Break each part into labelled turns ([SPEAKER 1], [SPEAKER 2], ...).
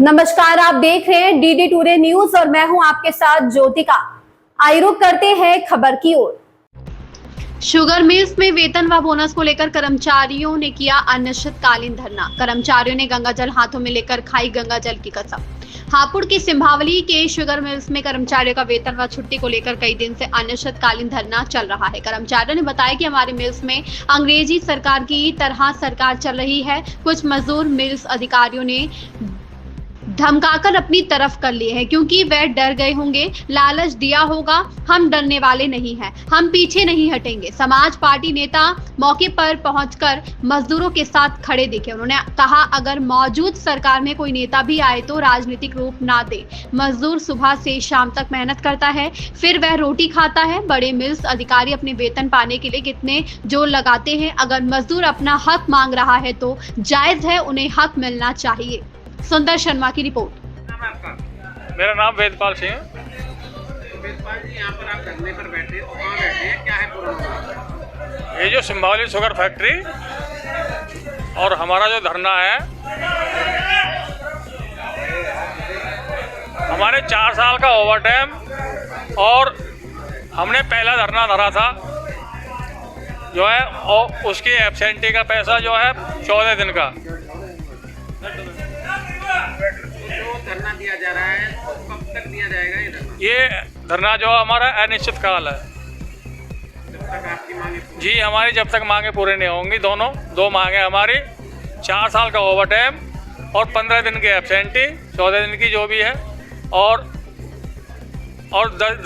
[SPEAKER 1] नमस्कार, आप देख रहे हैं डीडी टुडे न्यूज और मैं हूं आपके साथ ज्योतिका। आइए रुक करते हैं खबर की ओर। शुगर मिल्स में वेतन व बोनस को लेकर कर्मचारियों ने किया अनिश्चितकालीन धरना। कर्मचारियों ने गंगा जल हाथों में लेकर खाई गंगा जल की कसम। हापुड़ की सिंभावली के शुगर मिल्स में कर्मचारियों का वेतन व छुट्टी को लेकर कई दिन से अनिश्चितकालीन धरना चल रहा है। कर्मचारियों ने बताया कि हमारे मिल्स में अंग्रेजी सरकार की तरह सरकार चल रही है। कुछ मजदूर मिल्स अधिकारियों ने धमकाकर अपनी तरफ कर लिए हैं, क्योंकि वह डर गए होंगे, लालच दिया होगा। हम डरने वाले नहीं हैं, हम पीछे नहीं हटेंगे। समाज पार्टी नेता मौके पर पहुंचकर मजदूरों के साथ खड़े दिखे। उन्होंने कहा, अगर मौजूद सरकार में कोई नेता भी आए तो राजनीतिक रूप ना दे। मजदूर सुबह से शाम तक मेहनत करता है, फिर वह रोटी खाता है। बड़े मिल्स अधिकारी अपने वेतन पाने के लिए कितने जोर लगाते हैं। अगर मजदूर अपना हक मांग रहा है तो जायज है, उन्हें हक मिलना चाहिए। सुंदर शर्मा की रिपोर्ट।
[SPEAKER 2] नाम है आपका?
[SPEAKER 3] मेरा नाम वेदपाल सिंह है।
[SPEAKER 2] वेदपाल जी, यहाँ पर आप धरने पर बैठे तो कहाँ बैठे हैं, क्या है पूरा मामला?
[SPEAKER 3] ये जो सिंभावली शुगर फैक्ट्री और हमारा जो धरना है, हमारे 4 साल का ओवरटाइम और हमने पहला धरना धरा था जो है, और उसकी एब्सेंटी का पैसा जो है 14 दिन का।
[SPEAKER 2] जो धरना दिया जा रहा है तो कब तक दिया जाएगा ये धरना?
[SPEAKER 3] ये धरना जो हमारा अनिश्चित काल है।
[SPEAKER 2] जब तक आपकी मांगे पूरी-
[SPEAKER 3] जी, हमारी जब तक मांगे पूरी नहीं होंगी, दो मांगे हमारी, 4 साल का ओवरटाइम और 15 दिन की एब्सेंटी, 14 दिन की जो भी है, और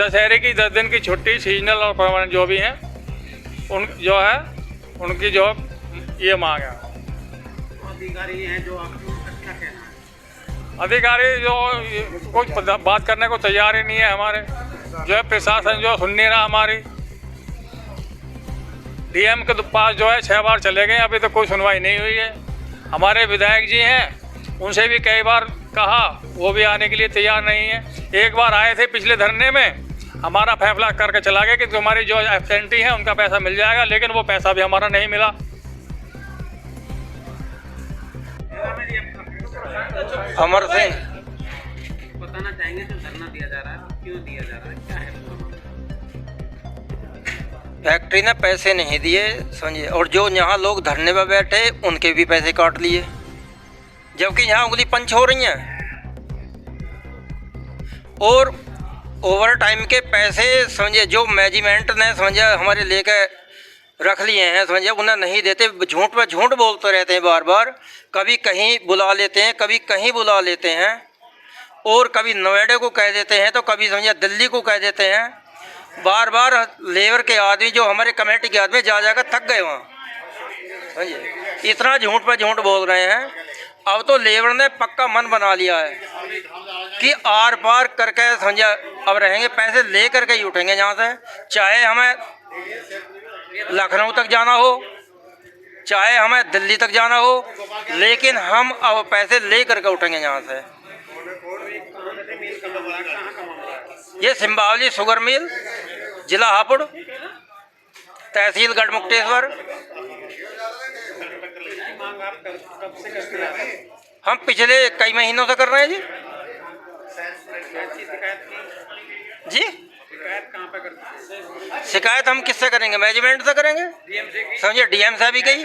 [SPEAKER 3] दशहरे की 10 दिन की छुट्टी, सीजनल और परमानेंट जो भी हैं, उन जो है उनकी जो ये मांग है।
[SPEAKER 2] अधिकारी हैं जो आपको क्या कहना है?
[SPEAKER 3] अधिकारी जो कुछ बात करने को तैयार ही नहीं है। हमारे जो है प्रशासन जो सुन नहीं रहा हमारी। डीएम के पास जो है 6 बार चले गए, अभी तो कोई सुनवाई नहीं हुई है। हमारे विधायक जी हैं, उनसे भी कई बार कहा, वो भी आने के लिए तैयार नहीं है। एक बार आए थे पिछले धरने में, हमारा फैसला करके चला गया कि तुम्हारी जो एब्सेंटी है उनका पैसा मिल जाएगा, लेकिन वो पैसा भी हमारा नहीं मिला।
[SPEAKER 4] अमर सिंह।
[SPEAKER 2] बताना चाहेंगे जो धरना दिया जा रहा है तो क्यों दिया जा रहा है, क्या है पूरा मामला?
[SPEAKER 4] फैक्ट्री ने पैसे नहीं दिए समझिए, और जो यहाँ लोग धरने पर बैठे उनके भी पैसे काट लिए, जबकि यहाँ उंगली पंच हो रही हैं। और ओवर टाइम के पैसे समझिए जो मैनेजमेंट ने समझिए हमारे लेके रख लिए हैं, समझिए उन्हें नहीं देते। झूठ पर झूठ बोलते रहते हैं बार बार। कभी कहीं बुला लेते हैं, कभी कहीं बुला लेते हैं, और कभी नोएडा को कह देते हैं, तो कभी समझिए दिल्ली को कह देते हैं। बार बार लेबर के आदमी जो हमारे कमेटी के आदमी जा जाकर थक गए वहाँ, समझिए इतना झूठ पर झूठ बोल रहे हैं। अब तो लेबर ने पक्का मन बना लिया है कि आर पार करके समझिए अब रहेंगे, पैसे ले करके ही उठेंगे यहाँ से, चाहे हमें लखनऊ तक जाना हो, चाहे हमें दिल्ली तक जाना हो, लेकिन हम अब पैसे ले करके उठेंगे यहाँ से। ये सिंभावली शुगर मिल, जिला हापुड़, तहसील गढ़मुक्तेश्वर।
[SPEAKER 2] मांग आप कब से करते आ रहे हैं?
[SPEAKER 4] हम पिछले कई महीनों से कर रहे हैं जी।
[SPEAKER 2] शिकायत की?
[SPEAKER 4] जी,
[SPEAKER 2] शिकायत कहाँ पे करते हैं?
[SPEAKER 4] शिकायत हम किससे करेंगे? मैनेजमेंट से करेंगे।
[SPEAKER 2] डीएम से की?
[SPEAKER 4] समझिए डीएम साहब भी गई,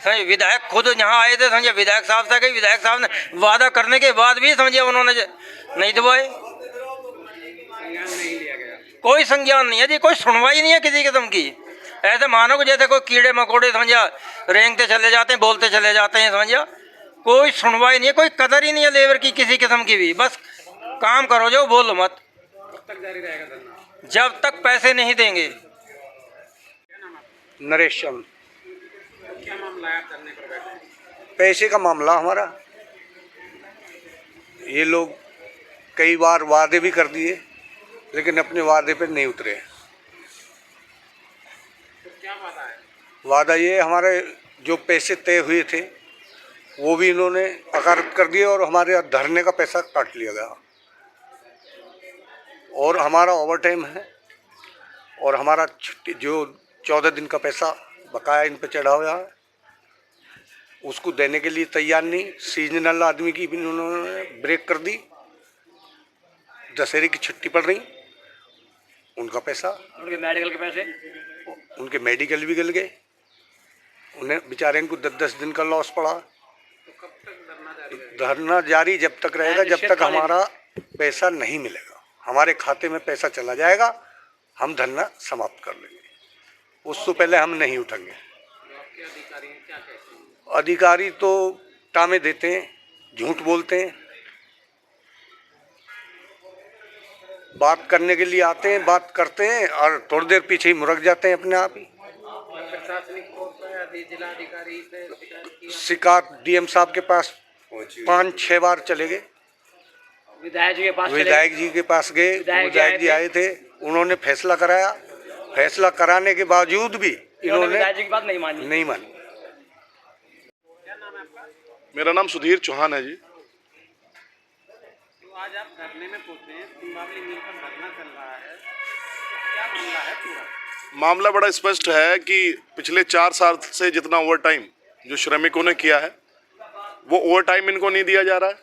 [SPEAKER 4] समझिए विधायक खुद यहाँ आए थे, समझिए विधायक साहब से गई। विधायक साहब ने वादा करने के बाद भी समझिए उन्होंने नहीं दिलवाए।
[SPEAKER 2] संज्ञान नहीं लिया गया।
[SPEAKER 4] कोई संज्ञान नहीं है जी, कोई सुनवाई नहीं है किसी किस्म की। ऐसे मानो कि जैसे कोई कीड़े मकोड़े समझिया रेंगते चले जाते हैं, बोलते चले जाते हैं, समझिया कोई सुनवाई नहीं है, कोई कदर ही नहीं है लेबर की किसी किस्म की भी। बस काम करो जो, बोलो मत।
[SPEAKER 2] कब तक जारी रहेगा धरना?
[SPEAKER 4] जब तक पैसे नहीं देंगे।
[SPEAKER 5] नरेश चंद।
[SPEAKER 2] क्या मामला है, आप धरने पर बैठे हैं?
[SPEAKER 5] पैसे का मामला हमारा, ये लोग कई बार वादे भी कर दिए लेकिन अपने वादे पर नहीं उतरे।
[SPEAKER 2] तो क्या वादा है?
[SPEAKER 5] वादा ये हमारे जो पैसे तय हुए थे वो भी इन्होंने अकारत कर दिए और हमारे धरने का पैसा काट लिया गया, और हमारा ओवर टाइम है और हमारा छुट्टी जो 14 दिन का पैसा बकाया इन पर चढ़ा हुआ है उसको देने के लिए तैयार नहीं। सीजनल आदमी की भी उन्होंने ब्रेक कर दी। दशहरे की छुट्टी पड़ रही, उनका पैसा,
[SPEAKER 6] उनके मेडिकल के पैसे,
[SPEAKER 5] उनके मेडिकल भी गल गए। उन्हें बेचारे को 10-10 दिन का लॉस पड़ा। धरना जारी जब तक रहेगा, जब तक हमारा पैसा नहीं मिलेगा। हमारे खाते में पैसा चला जाएगा, हम धरना समाप्त कर लेंगे। उससे पहले हम नहीं उठेंगे। अधिकारी तो टामे देते हैं, झूठ बोलते हैं। बात करने के लिए आते हैं, बात करते हैं और थोड़ी देर पीछे ही मुड़क जाते हैं अपने आप ही।
[SPEAKER 2] प्रशासनिक तौर पर जिलाधिकारी से शिकायत की?
[SPEAKER 5] शिकायत डीएम साहब के पास 5-6 बार चले गए।
[SPEAKER 6] विधायक जी के पास
[SPEAKER 5] विधायक जी के पास गए, विधायक जी आए थे, उन्होंने फैसला कराया। फैसला कराने के बावजूद भी इन्होंने
[SPEAKER 6] विधायक जी की बात नहीं मानी।
[SPEAKER 7] मेरा नाम सुधीर चौहान है जी।
[SPEAKER 2] तो आज आप धरने में पहुंचे हैं, सिंबावली मिल पर धरना चल रहा है, तो क्या मामला है पूरा?
[SPEAKER 7] मामला बड़ा स्पष्ट है कि पिछले 4 साल से जितना ओवर टाइम जो श्रमिकों ने किया है वो ओवर टाइम इनको नहीं दिया जा रहा है।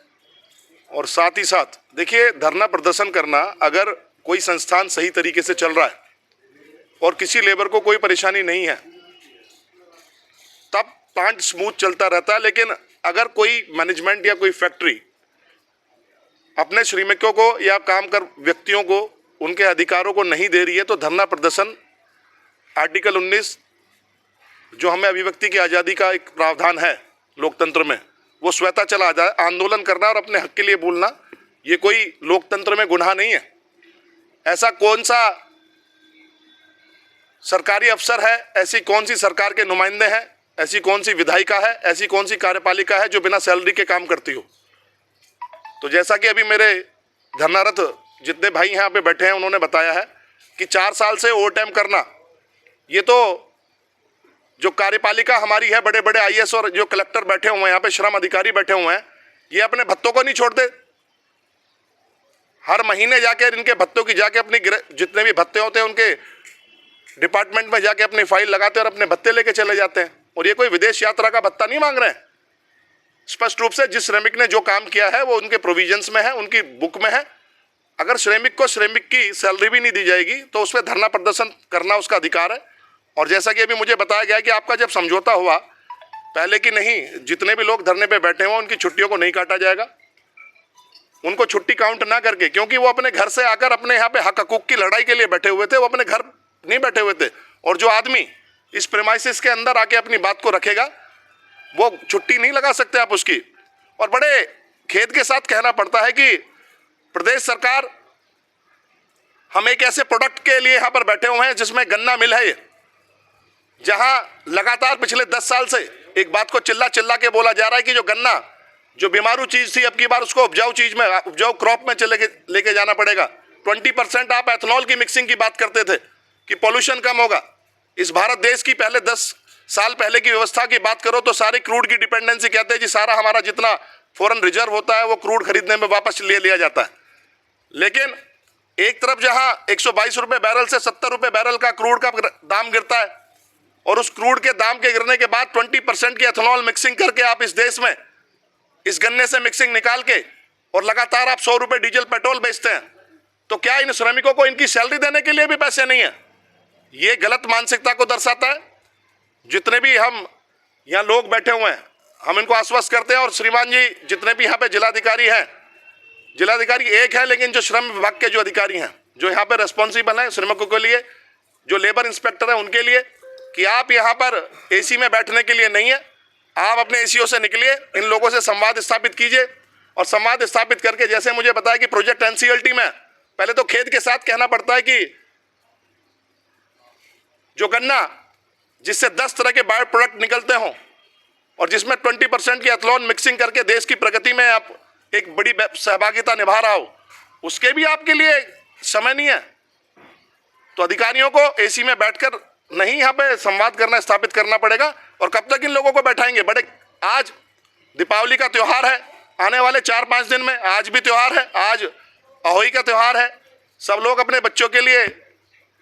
[SPEAKER 7] और साथ ही साथ देखिए, धरना प्रदर्शन करना अगर कोई संस्थान सही तरीके से चल रहा है और किसी लेबर को कोई परेशानी नहीं है तब प्लांट स्मूथ चलता रहता है। लेकिन अगर कोई मैनेजमेंट या कोई फैक्ट्री अपने श्रमिकों को या काम कर व्यक्तियों को उनके अधिकारों को नहीं दे रही है तो धरना प्रदर्शन आर्टिकल 19 जो हमें अभिव्यक्ति की आज़ादी का एक प्रावधान है लोकतंत्र में, वो स्वतः चला जाए। आंदोलन करना और अपने हक के लिए बोलना ये कोई लोकतंत्र में गुनाह नहीं है। ऐसा कौन सा सरकारी अफसर है, ऐसी कौन सी सरकार के नुमाइंदे हैं, ऐसी कौन सी विधायिका है, ऐसी कौन सी कार्यपालिका है जो बिना सैलरी के काम करती हो? तो जैसा कि अभी मेरे धरनारत जितने भाई यहाँ पे बैठे हैं उन्होंने बताया है कि 4 साल से ओवर टाइम करना, ये तो जो कार्यपालिका हमारी है, बड़े बड़े आईएएस और जो कलेक्टर बैठे हुए हैं यहाँ पे, श्रम अधिकारी बैठे हुए हैं, ये अपने भत्तों को नहीं छोड़ते। हर महीने जाके इनके भत्तों की जाके अपनी जितने भी भत्ते होते हैं उनके डिपार्टमेंट में जाके अपनी फाइल लगाते हैं और अपने भत्ते लेके चले जाते हैं। और ये कोई विदेश यात्रा का भत्ता नहीं मांग रहे हैं। स्पष्ट रूप से जिस श्रमिक ने जो काम किया है वो उनके प्रोविजंस में है, उनकी बुक में है। अगर श्रमिक को श्रमिक की सैलरी भी नहीं दी जाएगी तो उस पर धरना प्रदर्शन करना उसका अधिकार है। और जैसा कि अभी मुझे बताया गया कि आपका जब समझौता हुआ पहले कि नहीं, जितने भी लोग धरने पे बैठे हुए उनकी छुट्टियों को नहीं काटा जाएगा, उनको छुट्टी काउंट ना करके, क्योंकि वो अपने घर से आकर अपने यहाँ पे हक हकूक की लड़ाई के लिए बैठे हुए थे, वो अपने घर नहीं बैठे हुए थे। और जो आदमी इस प्रेमाइसिस के अंदर आके अपनी बात को रखेगा वो छुट्टी नहीं लगा सकते आप उसकी। और बड़े खेद के साथ कहना पड़ता है कि प्रदेश सरकार, हम एक ऐसे प्रोडक्ट के लिए यहाँ पर बैठे हुए हैं जिसमें गन्ना मिल है, जहां लगातार पिछले 10 साल से एक बात को चिल्ला चिल्ला के बोला जा रहा है कि जो गन्ना जो बीमारू चीज थी अब की बार उसको उपजाऊ चीज में, उपजाऊ क्रॉप में लेके जाना पड़ेगा। 20% आप एथनॉल की मिक्सिंग की बात करते थे कि पॉल्यूशन कम होगा। इस भारत देश की पहले 10 साल पहले की व्यवस्था की बात करो तो सारी क्रूड की डिपेंडेंसी, कहते हैं जी सारा हमारा जितना फॉरेन रिजर्व होता है वो क्रूड खरीदने में वापस ले लिया जाता है। लेकिन एक तरफ जहां 122 रुपए बैरल से 70 रुपए बैरल का क्रूड का दाम गिरता है और उस क्रूड के दाम के गिरने के बाद 20% की एथनॉल मिक्सिंग करके आप इस देश में इस गन्ने से मिक्सिंग निकाल के और लगातार आप 100 रुपए डीजल पेट्रोल बेचते हैं, तो क्या इन श्रमिकों को इनकी सैलरी देने के लिए भी पैसे नहीं है? ये गलत मानसिकता को दर्शाता है। जितने भी हम यहाँ लोग बैठे हुए हैं हम इनको आश्वस्त करते हैं। और श्रीमान जी जितने भी यहाँ पे जिलाधिकारी हैं, जिलाधिकारी एक है लेकिन जो श्रम विभाग के जो अधिकारी हैं जो यहाँ पे रेस्पॉन्सिबल हैं श्रमिकों के लिए, जो लेबर इंस्पेक्टर हैं उनके लिए, कि आप यहाँ पर एसी में बैठने के लिए नहीं है, आप अपने एसीओ से निकलिए, इन लोगों से संवाद स्थापित कीजिए। और संवाद स्थापित करके जैसे मुझे बताया कि प्रोजेक्ट एनसीएलटी में पहले तो खेद के साथ कहना पड़ता है कि जो गन्ना जिससे 10 तरह के बायो प्रोडक्ट निकलते हों और जिसमें 20% की एथनॉल मिक्सिंग करके देश की प्रगति में आप एक बड़ी सहभागिता निभा रहा हो, उसके भी आपके लिए समय नहीं है। तो अधिकारियों को एसी में बैठकर नहीं यहाँ पे संवाद करना स्थापित करना पड़ेगा। और कब तक इन लोगों को बैठाएंगे? बड़े आज दीपावली का त्यौहार है, आने वाले 4-5 दिन में आज भी त्यौहार है, आज अहोई का त्यौहार है। सब लोग अपने बच्चों के लिए,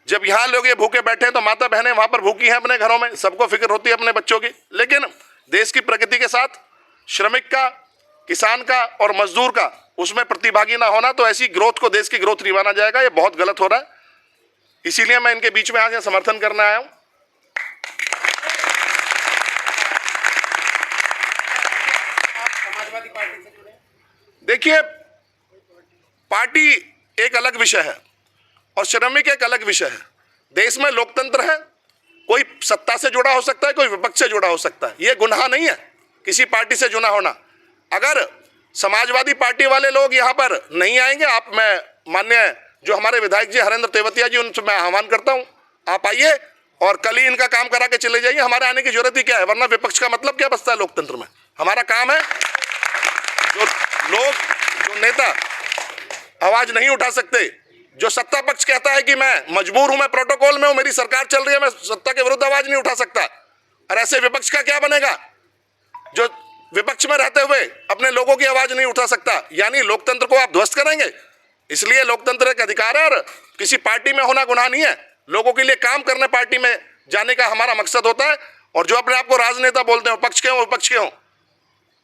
[SPEAKER 7] जब यहाँ लोग ये भूखे बैठे हैं तो माता बहनें वहाँ पर भूखी हैं अपने घरों में, सबको फिक्र होती है अपने बच्चों की। लेकिन देश की प्रगति के साथ श्रमिक का, किसान का और मजदूर का उसमें प्रतिभागी ना होना, तो ऐसी ग्रोथ को देश की ग्रोथ नहीं माना जाएगा। ये बहुत गलत हो रहा है, इसीलिए मैं इनके बीच में आज यहाँ समर्थन करने आया हूँ।
[SPEAKER 2] समाजवादी पार्टी से जुड़े?
[SPEAKER 7] देखिए, पार्टी एक अलग विषय है और श्रमिक एक अलग विषय है। देश में लोकतंत्र है, कोई सत्ता से जुड़ा हो सकता है, कोई विपक्ष से जुड़ा हो सकता है। ये गुनाह नहीं है किसी पार्टी से जुड़ा होना। अगर समाजवादी पार्टी वाले लोग यहाँ पर नहीं आएंगे, मैं माननीय जो हमारे विधायक जी हरेंद्र तेवतिया जी, उनसे मैं आह्वान करता हूँ, आप आइए और कल ही इनका काम करा के चले जाइए। हमारे आने की जरूरत ही क्या है, वरना विपक्ष का मतलब क्या बचता है लोकतंत्र में। हमारा काम है, जो लोग, जो नेता आवाज नहीं उठा सकते, जो सत्ता पक्ष कहता है कि मैं मजबूर हूं, मैं प्रोटोकॉल में हूं, मेरी सरकार चल रही है, मैं सत्ता के विरुद्ध आवाज नहीं उठा सकता, और ऐसे विपक्ष का क्या बनेगा जो विपक्ष में रहते हुए अपने लोगों की आवाज नहीं उठा सकता। यानी लोकतंत्र को आप ध्वस्त करेंगे। इसलिए लोकतंत्र एक अधिकार है और किसी पार्टी में होना गुनाह नहीं है। लोगों के लिए काम करने पार्टी में जाने का हमारा मकसद होता है। और जो अपने आप को राजनेता बोलते हो, पक्ष के हो विपक्ष के हो,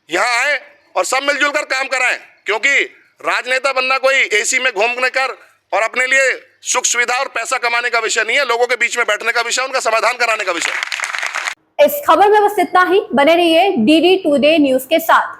[SPEAKER 7] यहाँ आए और सब मिलजुल कर काम कराएं। क्योंकि राजनेता बनना कोई एसी में घूमने कर और अपने लिए सुख सुविधा और पैसा कमाने का विषय नहीं है, लोगों के बीच में बैठने का विषय, उनका समाधान कराने का विषय।
[SPEAKER 1] इस खबर में बस इतना ही। बने रहिए DD टुडे न्यूज के साथ।